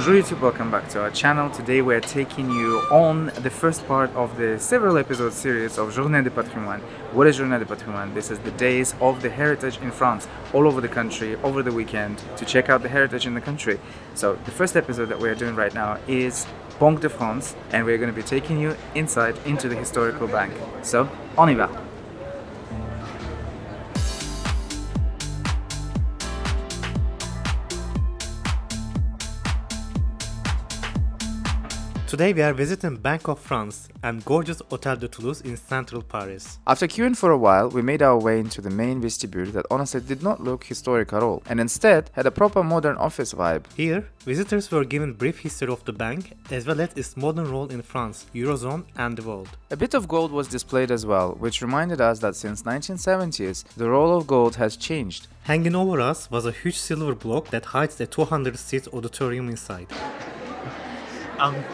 Bonjour YouTube, welcome back to our channel. Today we are taking you on the first part of the several episode series of Journée de Patrimoine. What is Journée de Patrimoine? This is the days of the heritage in France, all over the country, over the weekend, to check out the heritage in the country. So the first episode that we are doing right now is Banque de France, and we're going to be taking you inside into the historical bank. So, on y va! Today we are visiting Banque of France and gorgeous Hôtel de Toulouse in central Paris. After queuing for a while, we made our way into the main vestibule that honestly did not look historic at all, and instead had a proper modern office vibe. Here, visitors were given brief history of the bank as well as its modern role in France, Eurozone and the world. A bit of gold was displayed as well, which reminded us that since 1970s, the role of gold has changed. Hanging over us was a huge silver block that hides a 200-seat auditorium inside.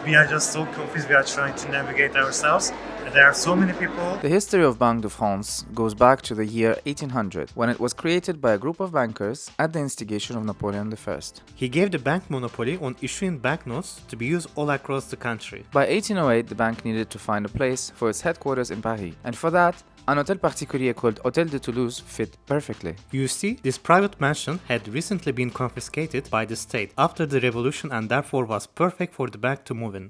We are just so confused, we are trying to navigate ourselves. There are so many people. The history of Banque de France goes back to the year 1800, when it was created by a group of bankers at the instigation of Napoleon I. He gave the bank monopoly on issuing banknotes to be used all across the country. By 1808, the bank needed to find a place for its headquarters in Paris, and for that, an hôtel particulier called Hôtel de Toulouse fit perfectly. You see, this private mansion had recently been confiscated by the state after the revolution and therefore was perfect for the bank to move in.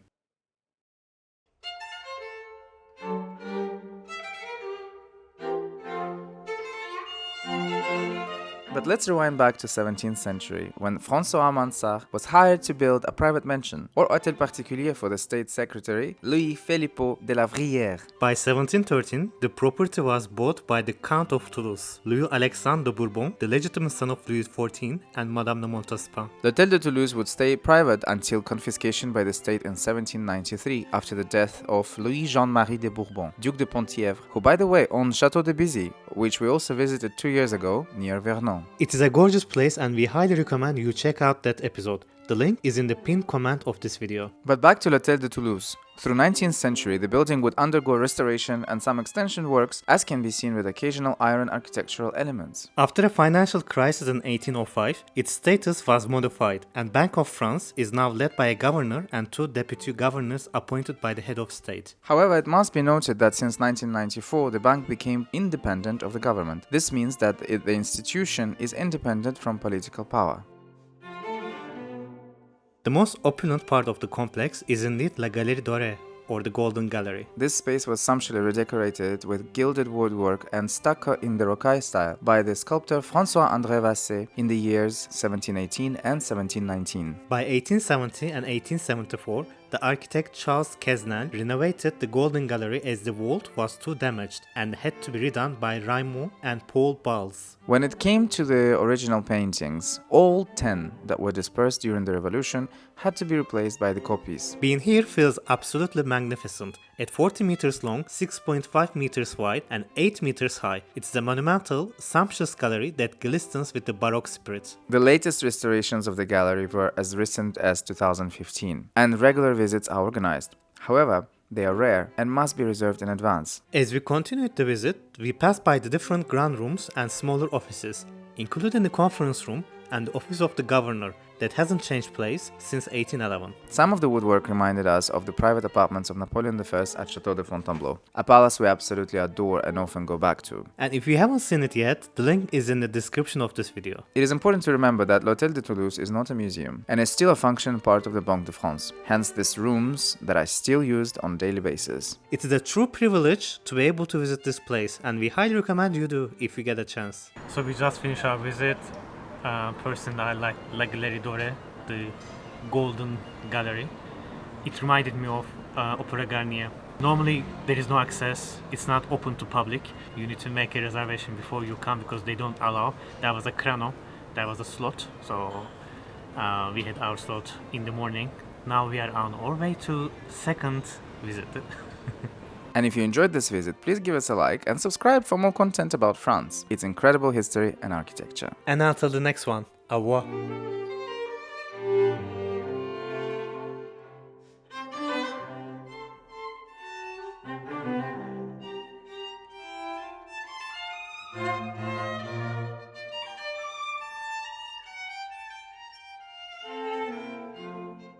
But let's rewind back to 17th century, when François Mansart was hired to build a private mansion, or hôtel particulier for the state secretary, Louis Philippot de la Vrière. By 1713, the property was bought by the Count of Toulouse, Louis Alexandre de Bourbon, the legitimate son of Louis XIV and Madame de Montespan. The Hôtel de Toulouse would stay private until confiscation by the state in 1793, after the death of Louis Jean-Marie de Bourbon, Duc de Penthièvre, who by the way owned Château de Béziers, which we also visited 2 years ago, near Vernon. It is a gorgeous place and we highly recommend you check out that episode. The link is in the pinned comment of this video. But back to l'Hôtel de Toulouse. Through 19th century, the building would undergo restoration and some extension works, as can be seen with occasional iron architectural elements. After a financial crisis in 1805, its status was modified, and Bank of France is now led by a governor and 2 deputy governors appointed by the head of state. However, it must be noted that since 1994, the bank became independent of the government. This means that the institution is independent from political power. The most opulent part of the complex is indeed La Galerie Dorée, or the Golden Gallery. This space was sumptuously redecorated with gilded woodwork and stucco in the Rocaille style by the sculptor François-André Vassé in the years 1718 and 1719. By 1870 and 1874, the architect Charles Quesnel renovated the Golden Gallery as the vault was too damaged and had to be redone by Raymond and Paul Bals. When it came to the original paintings, all 10 that were dispersed during the revolution had to be replaced by the copies. Being here feels absolutely magnificent. At 40 meters long, 6.5 meters wide and 8 meters high, it's a monumental, sumptuous gallery that glistens with the Baroque spirit. The latest restorations of the gallery were as recent as 2015, and regular visits are organized. However, they are rare and must be reserved in advance. As we continued the visit, we passed by the different grand rooms and smaller offices, including the conference room and the office of the governor that hasn't changed place since 1811. Some of the woodwork reminded us of the private apartments of Napoleon I at Château de Fontainebleau, a palace we absolutely adore and often go back to. And if you haven't seen it yet, the link is in the description of this video. It is important to remember that l'Hôtel de Toulouse is not a museum and is still a functional part of the Banque de France, hence these rooms that are still used on a daily basis. It is a true privilege to be able to visit this place, and we highly recommend you do if you get a chance. So we just finished our visit. Personally, I like La Galerie Dorée, the Golden Gallery. It reminded me of Opera Garnier. Normally, there is no access. It's not open to public. You need to make a reservation before you come because they don't allow. There was a chrono, there was a slot, so we had our slot in the morning. Now we are on our way to second visit. And if you enjoyed this visit, please give us a like and subscribe for more content about France, its incredible history and architecture. And until the next one, au revoir.